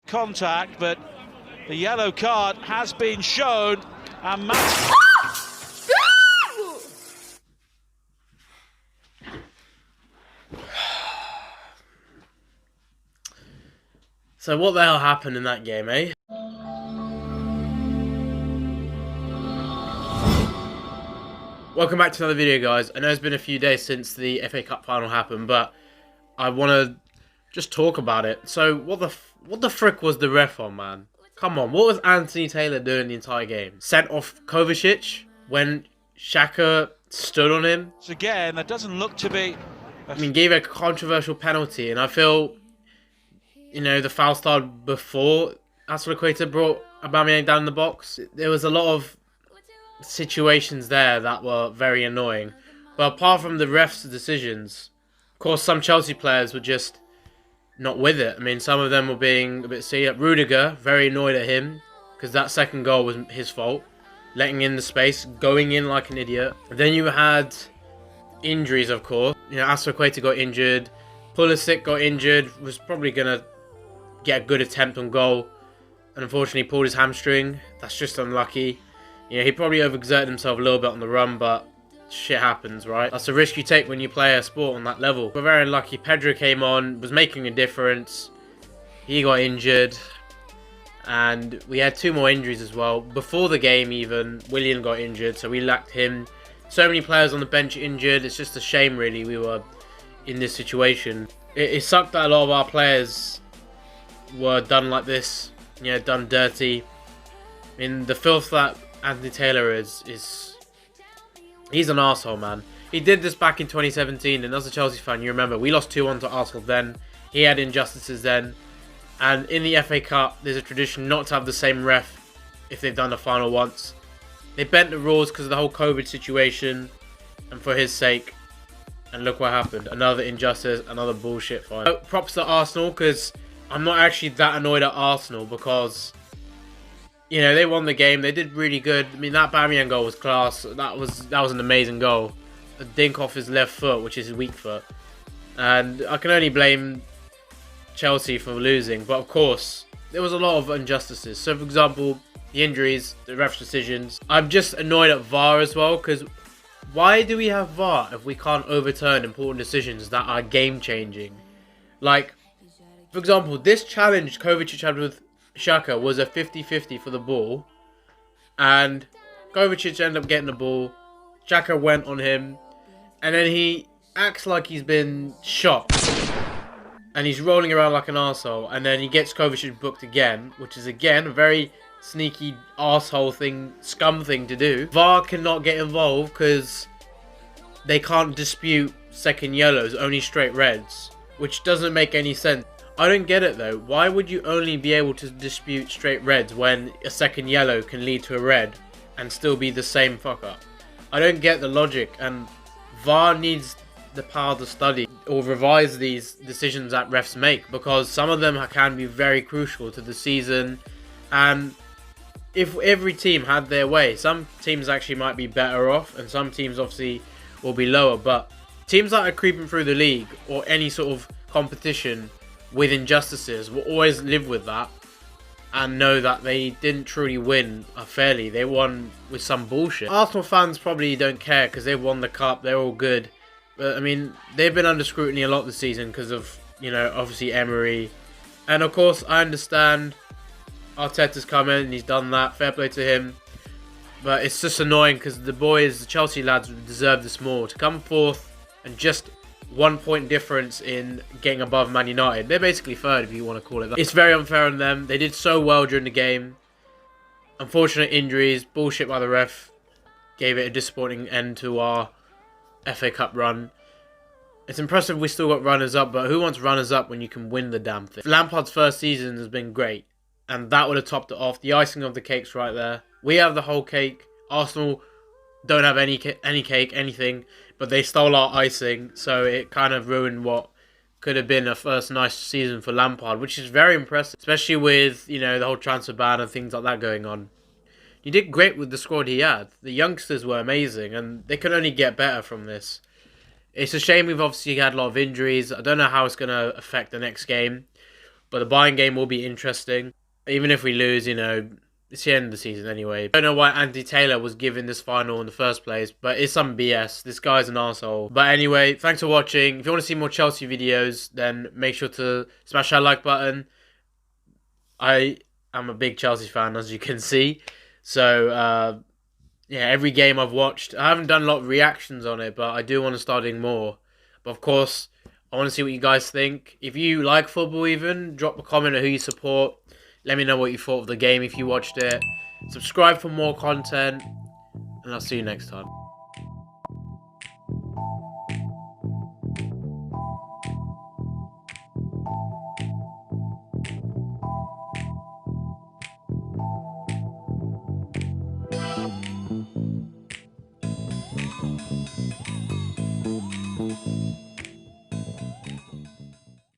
contact, but the yellow card has been shown, and Matt... So what the hell happened in that game, eh? Welcome back to another video, guys. I know it's been a few days since the FA Cup final happened, but I want to just talk about it. So what the frick was the ref on, man? Come on, what was Anthony Taylor doing the entire game? Sent off Kovacic when Xhaka stood on him. So again, that doesn't look to be... I mean, gave a controversial penalty, and I feel... You know, the foul started before Azpilicueta brought Aubameyang down in the box. There was a lot of situations there that were very annoying. But apart from the refs' decisions, of course, some Chelsea players were just not with it. I mean, some of them were being a bit silly. Rudiger, very annoyed at him because that second goal was his fault. Letting in the space, going in like an idiot. Then you had injuries, of course. You know, Azpilicueta got injured. Pulisic got injured, was probably going to get a good attempt on goal, and unfortunately pulled his hamstring. That's just unlucky. You know, he probably overexerted himself a little bit on the run, but shit happens, right? That's a risk you take when you play a sport on that level. We're very unlucky. Pedro came on, was making a difference. He got injured, and we had two more injuries as well. Before the game even, Willian got injured, so we lacked him. So many players on the bench injured. It's just a shame, really, we were in this situation. It sucked that a lot of our players were done like this, you know, done dirty. I mean, the filth that Anthony Taylor is he's an arsehole, man. He did this back in 2017, and as a Chelsea fan, you remember, we lost 2-1 to Arsenal then. He had injustices then. And in the FA Cup, there's a tradition not to have the same ref if they've done the final once. They bent the rules because of the whole COVID situation, and for his sake. And look what happened. Another injustice, another bullshit fight. So, props to Arsenal, because I'm not actually that annoyed at Arsenal, because, you know, they won the game. They did really good. I mean, that Aubameyang goal was class. That was an amazing goal. A dink off his left foot, which is his weak foot. And I can only blame Chelsea for losing. But, of course, there was a lot of injustices. So, for example, the injuries, the ref's decisions. I'm just annoyed at VAR as well, because... why do we have VAR if we can't overturn important decisions that are game-changing? Like, for example, this challenge Kovacic had with Xhaka was a 50-50 for the ball. And Kovacic ended up getting the ball. Xhaka went on him. And then he acts like he's been shot. And he's rolling around like an arsehole. And then he gets Kovacic booked again, which is, again, a very... sneaky asshole thing, scum thing to do. VAR cannot get involved because they can't dispute second yellows, only straight reds, which doesn't make any sense. I don't get it though. Why would you only be able to dispute straight reds when a second yellow can lead to a red and still be the same fuck up? I don't get the logic, and VAR needs the power to study or revise these decisions that refs make, because some of them can be very crucial to the season. And if every team had their way, some teams actually might be better off, and some teams obviously will be lower. But teams that are creeping through the league or any sort of competition with injustices will always live with that and know that they didn't truly win fairly. They won with some bullshit. Arsenal fans probably don't care because they've won the cup. They're all good. But, I mean, they've been under scrutiny a lot this season because of, you know, obviously Emery. And, of course, I understand... Arteta's come in and he's done that. Fair play to him. But it's just annoying because the boys, the Chelsea lads, deserve this more. To come fourth and just 1 point difference in getting above Man United. They're basically third, if you want to call it that. It's very unfair on them. They did so well during the game. Unfortunate injuries. Bullshit by the ref. Gave it a disappointing end to our FA Cup run. It's impressive we still got runners-up, but who wants runners-up when you can win the damn thing? Lampard's first season has been great. And that would have topped it off. The icing of the cake's right there. We have the whole cake. Arsenal don't have any cake, anything. But they stole our icing. So it kind of ruined what could have been a first nice season for Lampard. Which is very impressive. Especially with, you know, the whole transfer ban and things like that going on. He did great with the squad he had. The youngsters were amazing. And they could only get better from this. It's a shame we've obviously had a lot of injuries. I don't know how it's going to affect the next game. But the Bayern game will be interesting. Even if we lose, you know, it's the end of the season anyway. I don't know why Andy Taylor was given this final in the first place, but it's some BS. This guy's an arsehole. But anyway, thanks for watching. If you want to see more Chelsea videos, then make sure to smash that like button. I am a big Chelsea fan, as you can see. So, yeah, every game I've watched, I haven't done a lot of reactions on it, but I do want to start doing more. But of course, I want to see what you guys think. If you like football even, drop a comment on who you support. Let me know what you thought of the game if you watched it. Subscribe for more content, and I'll see you next time.